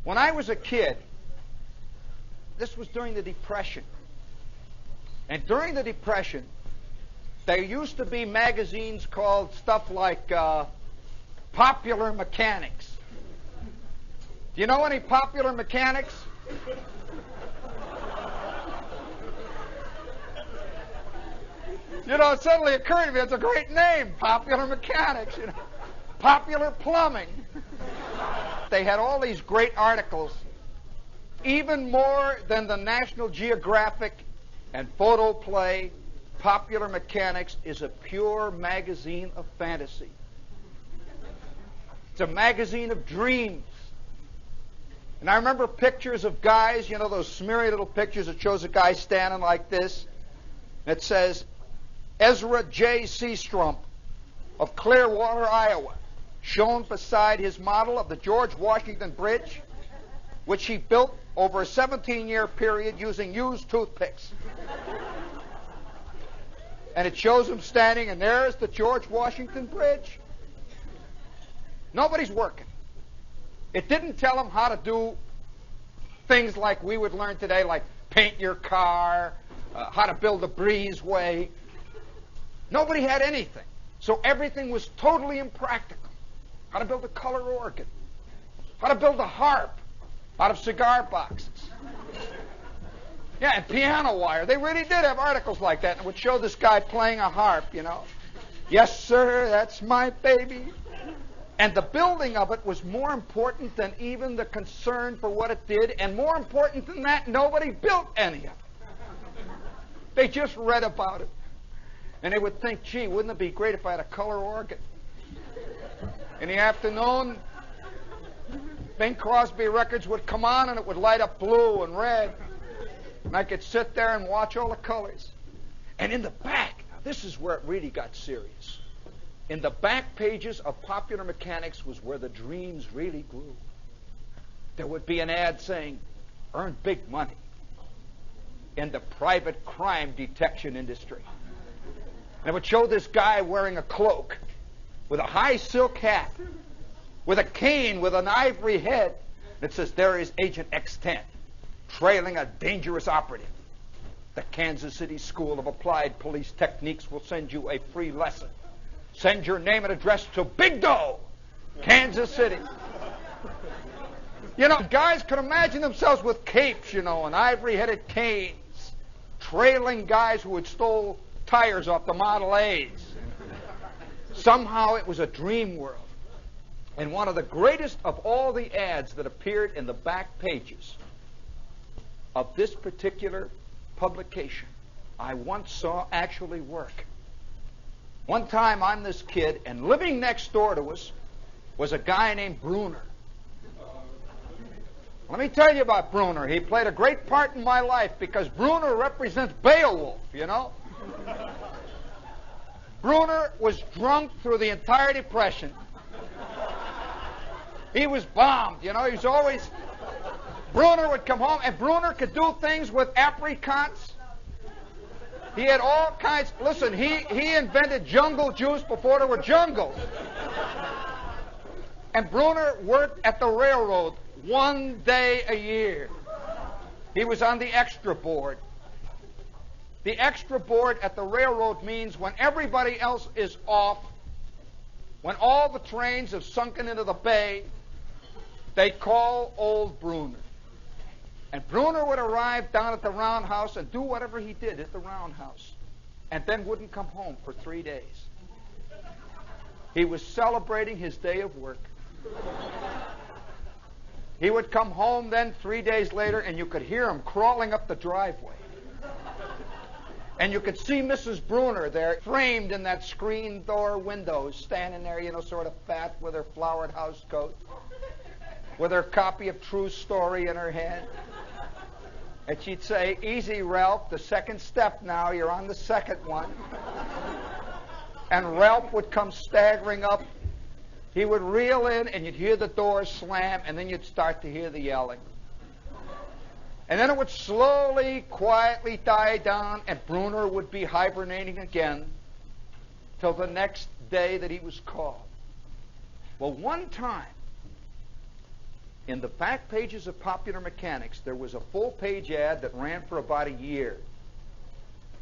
When I was a kid, this was during the Depression. And during the Depression, there used to be magazines called stuff like Popular Mechanics. Do you know any Popular Mechanics? You know, it suddenly occurred to me, it's a great name, Popular Mechanics, you know. Popular Plumbing. They had all these great articles, even more than the National Geographic and Photo Play. Popular Mechanics is a pure magazine of fantasy. It's a magazine of dreams. And I remember pictures of guys, you know, those smeary little pictures that shows a guy standing like this. It says, Ezra J. Seastrump of Clearwater, Iowa, shown beside his model of the George Washington Bridge, which he built over a 17-year period using used toothpicks. And it shows him standing, and there's the George Washington Bridge. Nobody's working. It didn't tell him how to do things like we would learn today, like paint your car, how to build a breezeway. Nobody had anything. So everything was totally impractical. How to build a color organ. How to build a harp out of cigar boxes. Yeah, and piano wire. They really did have articles like that. And it would show this guy playing a harp, you know. Yes, sir, that's my baby. And the building of it was more important than even the concern for what it did. And more important than that, nobody built any of it. They just read about it. And they would think, gee, wouldn't it be great if I had a color organ? In the afternoon, Bing Crosby records would come on and it would light up blue and red. And I could sit there and watch all the colors. And in the back, now this is where it really got serious. In the back pages of Popular Mechanics was where the dreams really grew. There would be an ad saying, earn big money in the private crime detection industry. And it would show this guy wearing a cloak with a high silk hat, with a cane with an ivory head. And it says, there is Agent X10, trailing a dangerous operative. The Kansas City School of Applied Police Techniques will send you a free lesson. Send your name and address to Big Doe, Kansas City. You know, guys could imagine themselves with capes, you know, and ivory-headed canes, trailing guys who had stole tires off the Model A's. Somehow it was a dream world. And one of the greatest of all the ads that appeared in the back pages of this particular publication, I once saw actually work. One time I'm this kid, and living next door to us was a guy named Brunner. Let me tell you about Brunner. He played a great part in my life because Brunner represents Beowulf, you know. Brunner was drunk through the entire Depression. He was bombed, you know. He was always... Brunner would come home, and Brunner could do things with apricots. He had all kinds... Listen, he invented jungle juice before there were jungles. And Brunner worked at the railroad 1 day a year. He was on the extra board. The extra board at the railroad means when everybody else is off, when all the trains have sunken into the bay, they call old Brunner. And Brunner would arrive down at the roundhouse and do whatever he did at the roundhouse, and then wouldn't come home for 3 days. He was celebrating his day of work. He would come home then 3 days later, and you could hear him crawling up the driveway. And you could see Mrs. Brunner there, framed in that screen door window, standing there, you know, sort of fat with her flowered house coat, with her copy of True Story in her hand. And she'd say, easy, Ralph, the second step now, you're on the second one. And Ralph would come staggering up. He would reel in, and you'd hear the door slam, and then you'd start to hear the yelling. And then it would slowly, quietly die down, and Brunner would be hibernating again till the next day that he was called. Well, one time, in the back pages of Popular Mechanics, there was a full-page ad that ran for about a year.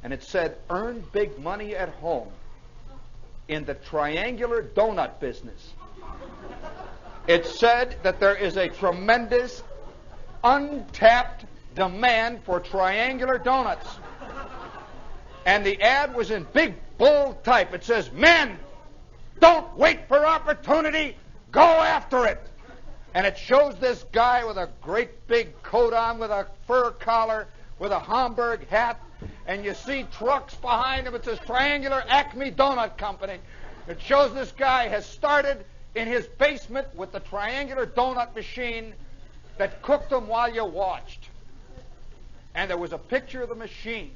And it said, earn big money at home in the triangular donut business. It said that there is a tremendous untapped demand for triangular donuts. And the ad was in big, bold type. It says, men, don't wait for opportunity, go after it. And it shows this guy with a great big coat on, with a fur collar, with a Hamburg hat, and you see trucks behind him. It says Triangular Acme Donut Company. It shows this guy has started in his basement with the triangular donut machine that cooked them while you watched. And there was a picture of the machine.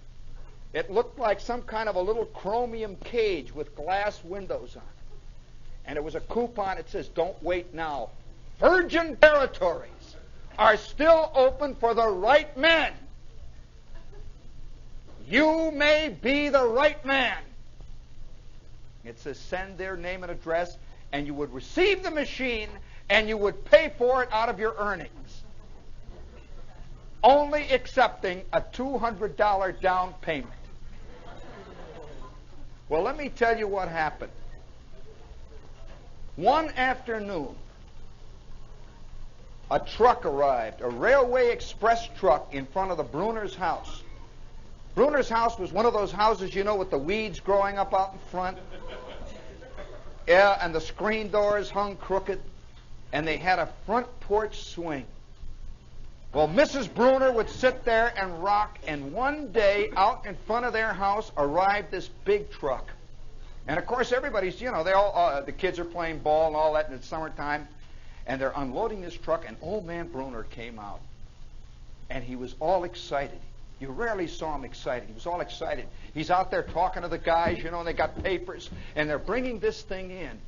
It looked like some kind of a little chromium cage with glass windows on it. And it was a coupon. It says, don't wait now. Virgin territories are still open for the right men. You may be the right man. It says send their name and address, and you would receive the machine, and you would pay for it out of your earnings. Only accepting a $200 down payment. Well, let me tell you what happened. One afternoon, a truck arrived, a Railway Express truck in front of the Brunner's house. Brunner's house was one of those houses, you know, with the weeds growing up out in front. Yeah, and the screen doors hung crooked, and they had a front porch swing. Well, Mrs. Brunner would sit there and rock, and one day out in front of their house arrived this big truck. And of course, everybody's, you know, they all, the kids are playing ball and all that, and it's summertime, and they're unloading this truck, and old man Brunner came out, and he was all excited. You rarely saw him excited. He was all excited. He's out there talking to the guys, you know, and they got papers, and they're bringing this thing in.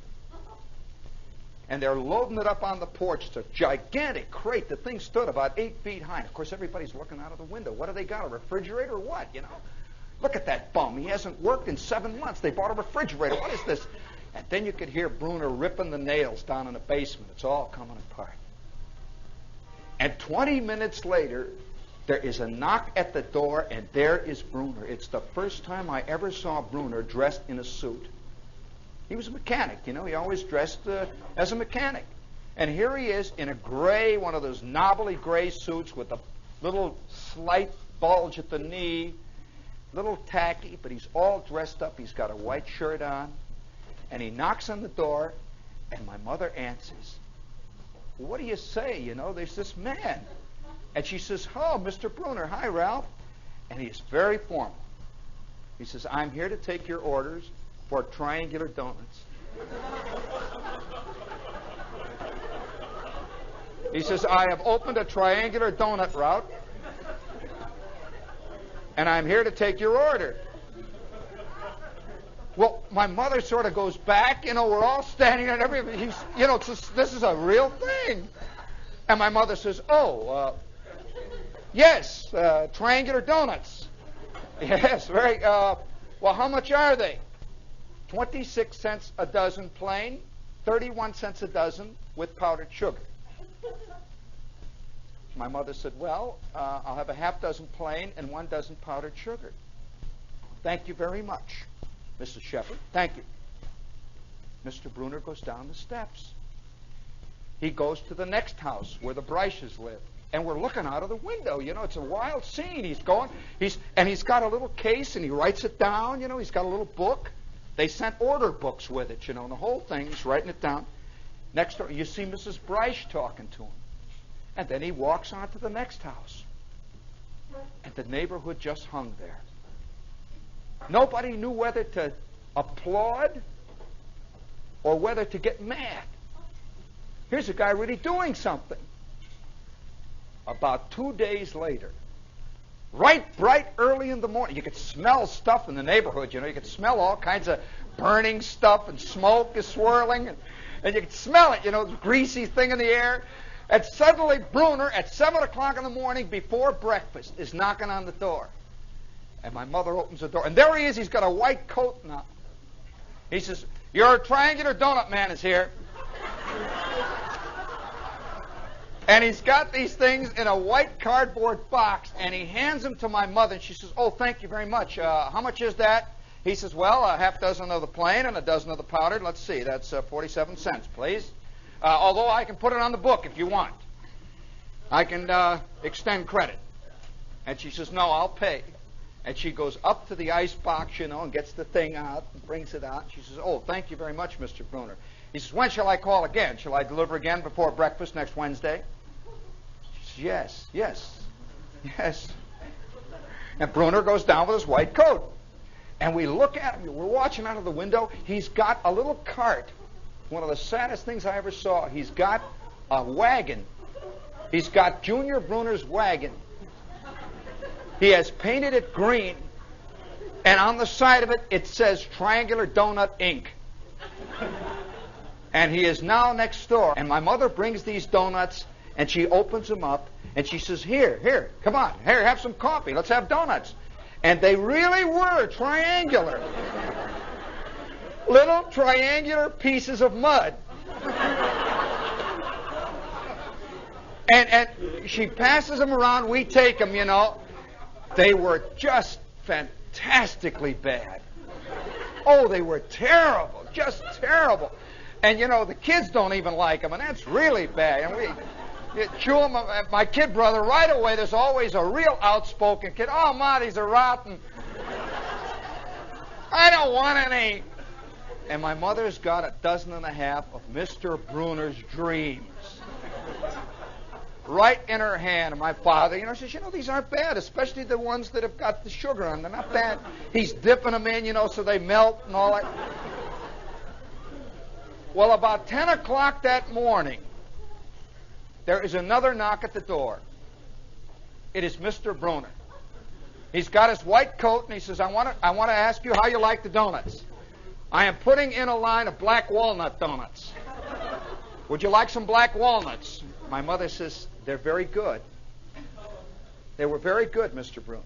And they're loading it up on the porch. It's a gigantic crate. The thing stood about 8 feet high. And of course, everybody's looking out of the window. What do they got, a refrigerator or what, you know? Look at that bum. He hasn't worked in 7 months. They bought a refrigerator. What is this? And then you could hear Brunner ripping the nails down in the basement. It's all coming apart. And 20 minutes later, there is a knock at the door, and there is Brunner. It's the first time I ever saw Brunner dressed in a suit. He was a mechanic, you know. He always dressed as a mechanic. And here he is in a gray, one of those knobbly gray suits with a little slight bulge at the knee, little tacky, but he's all dressed up. He's got a white shirt on, and he knocks on the door, and my mother answers. What do you say? You know, there's this man. And she says, oh, Mr. Brunner, hi, Ralph. And he's very formal. He says, I'm here to take your orders for triangular donuts. He says, I have opened a triangular donut route, and I'm here to take your order. Well, my mother sort of goes back, you know, we're all standing there, and everybody, you know, this is a real thing. And my mother says, yes, triangular donuts. Yes, very, well, how much are they? 26 cents a dozen plain, 31 cents a dozen with powdered sugar. My mother said, well, I'll have a half dozen plain and 1 dozen powdered sugar. Thank you very much, Mrs. Shepard. Thank you. Mr. Brunner goes down the steps. He goes to the next house where the Breiches live. And we're looking out of the window. You know, it's a wild scene. He's going, and he's got a little case, and he writes it down. You know, he's got a little book. They sent order books with it, you know, and the whole thing, he's writing it down. Next door, you see Mrs. Breisch talking to him. And then he walks on to the next house. And the neighborhood just hung there. Nobody knew whether to applaud or whether to get mad. Here's a guy really doing something. About 2 days later, right bright early in the morning, you could smell stuff in the neighborhood, you know. You could smell all kinds of burning stuff, and smoke is swirling, and you could smell it, you know, the greasy thing in the air. And suddenly Brunner, at 7 o'clock in the morning before breakfast, is knocking on the door. And my mother opens the door, and there he is. He's got a white coat now. He says, your triangular donut man is here. And he's got these things in a white cardboard box, and he hands them to my mother, and she says, "Oh, thank you very much. How much is that?" He says, "Well, a half dozen of the plain and a dozen of the powdered. Let's see, that's 47 cents, please. Although I can put it on the book if you want. I can extend credit." And she says, "No, I'll pay." And she goes up to the ice box, and gets the thing out and brings it out. She says, "Oh, thank you very much, Mr. Brunner." He says, "When shall I call again? Shall I deliver again before breakfast next Wednesday?" She says, Yes. And Brunner goes down with his white coat. And we look at him. We're watching out of the window. He's got a little cart. One of the saddest things I ever saw. He's got a wagon. He's got Junior Brunner's wagon. He has painted it green. And on the side of it, it says Triangular Donut Inc. And he is now next door. And my mother brings these donuts, and she opens them up, and she says, Here, come on. Here, have some coffee. Let's have donuts. And they really were triangular. Little triangular pieces of mud. And she passes them around. We take them, They were just fantastically bad. Oh, they were terrible. Just terrible. And, the kids don't even like them, and that's really bad. And you chew them. My kid brother, right away, there's always a real outspoken kid. "Oh, Ma, these are rotten. I don't want any." And my mother's got a dozen and a half of Mr. Brunner's dreams right in her hand. And my father, says, "These aren't bad, especially the ones that have got the sugar on them. They're not bad." He's dipping them in, so they melt and all that. Well, about 10 o'clock that morning, there is another knock at the door. It is Mr. Brunner. He's got his white coat, and he says, I want to ask you how you like the donuts. I am putting in a line of black walnut donuts. Would you like some black walnuts?" My mother says, "They're very good." "They were very good, Mr. Brunner.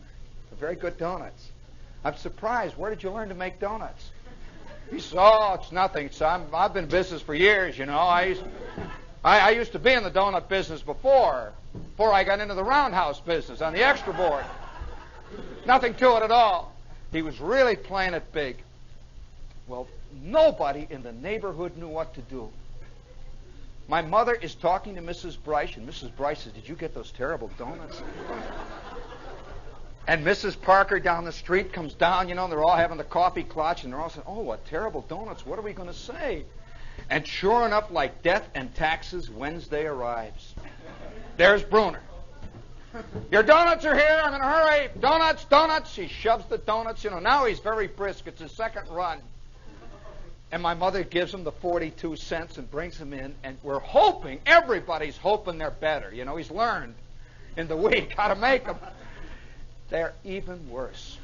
They're very good donuts." "I'm surprised. Where did you learn to make donuts?" He says, "Oh, it's nothing. I've been in business for years, I used to be in the donut business before I got into the roundhouse business on the extra board. Nothing to it at all." He was really playing it big. Well, nobody in the neighborhood knew what to do. My mother is talking to Mrs. Bryce, and Mrs. Bryce says, "Did you get those terrible donuts?" And Mrs. Parker down the street comes down, and they're all having the coffee clutch, and they're all saying, "Oh, what terrible donuts. What are we going to say?" And sure enough, like death and taxes, Wednesday arrives. There's Brunner. "Your donuts are here. I'm in a hurry. Donuts, donuts." He shoves the donuts. Now he's very brisk. It's his second run. And my mother gives him the 42 cents and brings them in. And we're hoping, everybody's hoping they're better. He's learned in the week how to make them. They're even worse.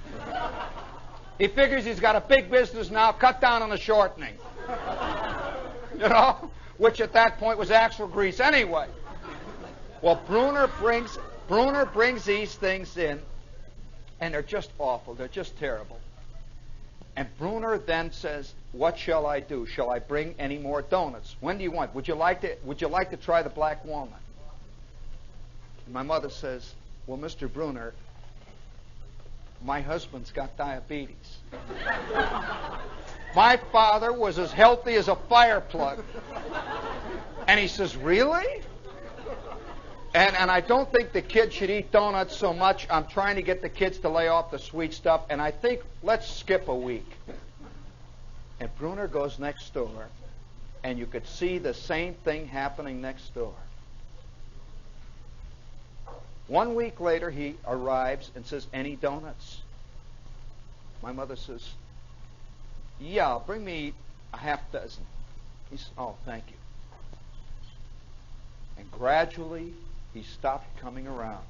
He figures he's got a big business now, cut down on the shortening. Which at that point was axle grease anyway. Well, Brunner brings these things in, and they're just awful. They're just terrible. And Brunner then says, "What shall I do? Shall I bring any more donuts? When do you want? Would you like to try the black walnut?" And my mother says, "Well, Mr. Brunner, my husband's got diabetes. My father was as healthy as a fire plug." And he says, "Really? And I don't think the kids should eat donuts so much. I'm trying to get the kids to lay off the sweet stuff, and I think let's skip a week." And Brunner goes next door, and you could see the same thing happening next door. 1 week later, he arrives and says, "Any donuts?" My mother says, "Yeah, bring me a half dozen." He says, "Oh, thank you." And gradually, he stopped coming around.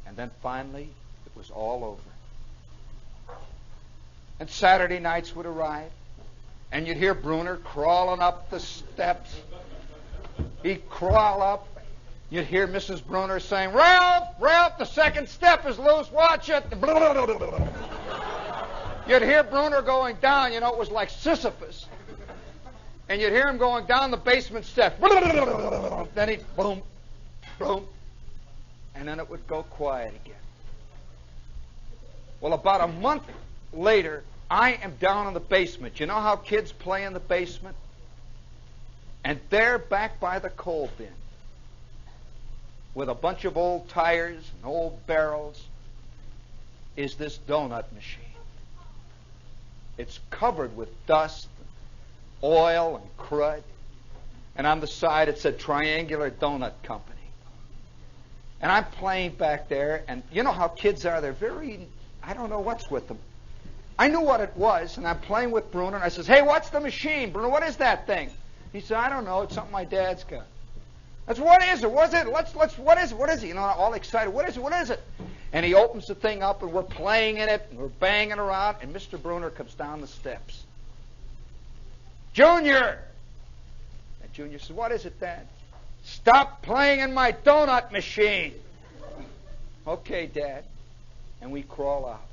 And then finally, it was all over. And Saturday nights would arrive, and you'd hear Brunner crawling up the steps. He'd crawl up. You'd hear Mrs. Brunner saying, Ralph, the second step is loose, watch it." You'd hear Brunner going down, it was like Sisyphus. And you'd hear him going down the basement steps. Then he'd boom, boom, and then it would go quiet again. Well, about a month later, I am down in the basement. You know how kids play in the basement? And there, back by the coal bin, with a bunch of old tires and old barrels, is this donut machine. It's covered with dust, and oil, and crud. And on the side it said Triangular Donut Company. And I'm playing back there, and you know how kids are. They're very, I don't know what's with them. I knew what it was, and I'm playing with Brunner, and I says, "Hey, what's the machine? Brunner, what is that thing?" He said, "I don't know. It's something my dad's got." I said, "What is it? What is it? What is it? What is it?" You know, all excited. "What is it? What is it?" And he opens the thing up, and we're playing in it, and we're banging around, and Mr. Brunner comes down the steps. "Junior!" And Junior says, "What is it, Dad?" "Stop playing in my donut machine." "Okay, Dad." And we crawl out.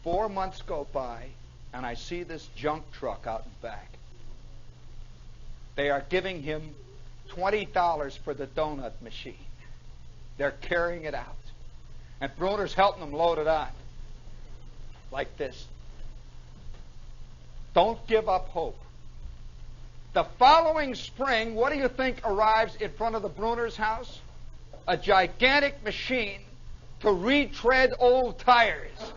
4 months go by, and I see this junk truck out in back. They are giving him $20 for the donut machine. They're carrying it out. And Brunner's helping them load it on. Like this. Don't give up hope. The following spring, what do you think arrives in front of the Brunner's house? A gigantic machine to retread old tires.